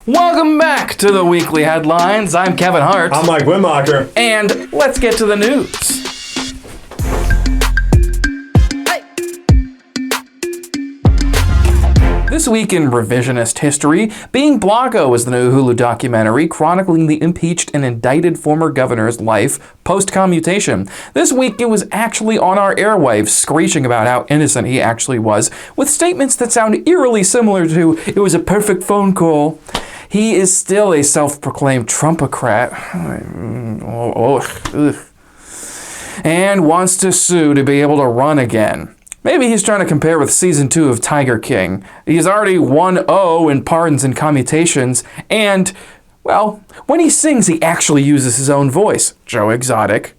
Welcome back to the Weekly Headlines. I'm Kevin Hart. I'm Mike Wimmacher. And let's get to the news. This week in revisionist history, Gov Blanco is the new Hulu documentary chronicling the impeached and indicted former governor's life post-commutation. This week it was actually on our airwaves, screeching about how innocent he actually was, with statements that sound eerily similar to, "It was a perfect phone call." He is still a self-proclaimed Trumpocrat. And wants to sue to be able to run again. Maybe he's trying to compare with season 2 of Tiger King. He's already 1-0 in pardons and commutations, and, well, when he sings, he actually uses his own voice. Joe Exotic.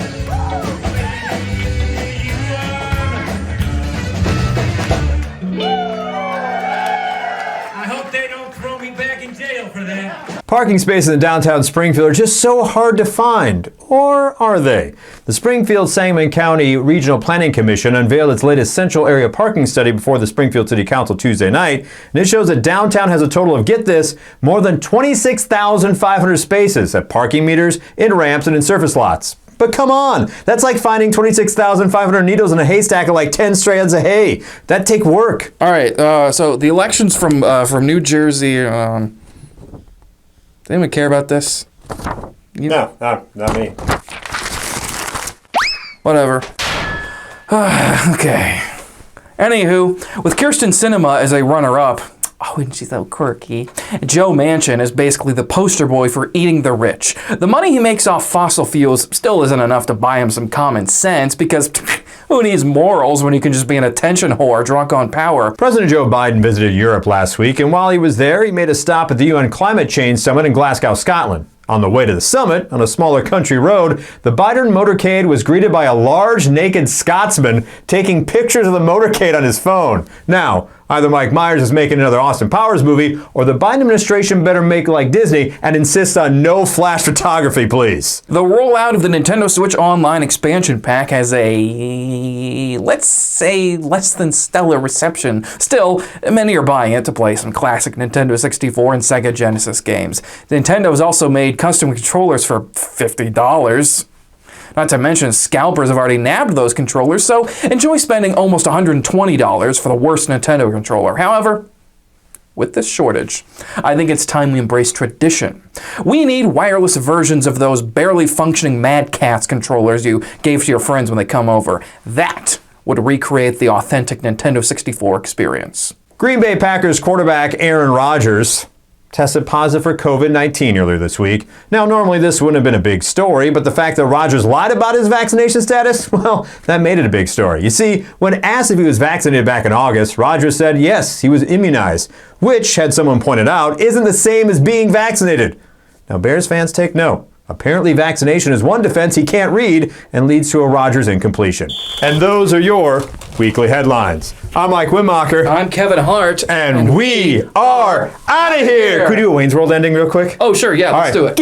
Parking spaces in downtown Springfield are just so hard to find. Or are they? The Springfield-Sangamon County Regional Planning Commission unveiled its latest central area parking study before the Springfield City Council Tuesday night, and it shows that downtown has a total of, get this, more than 26,500 spaces at parking meters, in ramps, and in surface lots. But come on, that's like finding 26,500 needles in a haystack of like 10 strands of hay. That'd take work. All right, so the elections from New Jersey, does anyone care about this? No, not me. Whatever. Okay. Anywho, with Kirsten Sinema as a runner-up, oh, isn't she so quirky? Joe Manchin is basically the poster boy for eating the rich. The money he makes off fossil fuels still isn't enough to buy him some common sense because who needs morals when you can just be an attention whore drunk on power? President Joe Biden visited Europe last week, and while he was there, he made a stop at the UN Climate Change Summit in Glasgow, Scotland. On the way to the summit, on a smaller country road, the Biden motorcade was greeted by a large naked Scotsman taking pictures of the motorcade on his phone. Now, either Mike Myers is making another Austin Powers movie, or the Biden administration better make like Disney and insist on no flash photography, please. The rollout of the Nintendo Switch Online expansion pack has a, let's say, less than stellar reception. Still, many are buying it to play some classic Nintendo 64 and Sega Genesis games. Nintendo has also made custom controllers for $50. Not to mention, scalpers have already nabbed those controllers, so enjoy spending almost $120 for the worst Nintendo controller. However, with this shortage, I think it's time we embrace tradition. We need wireless versions of those barely functioning Mad Catz controllers you gave to your friends when they come over. That would recreate the authentic Nintendo 64 experience. Green Bay Packers quarterback Aaron Rodgers tested positive for COVID-19 earlier this week. Now, normally this wouldn't have been a big story, but the fact that Rodgers lied about his vaccination status, well, that made it a big story. You see, when asked if he was vaccinated back in August, Rodgers said yes, he was immunized, which, had someone pointed out, isn't the same as being vaccinated. Now, Bears fans take note. Apparently, vaccination is one defense he can't read and leads to a Rodgers incompletion. And those are your Weekly Headlines. I'm Mike Wimmacher. I'm Kevin Hart. And we are out of here. Could we do a Wayne's World ending real quick? Oh, sure, yeah, let's do it.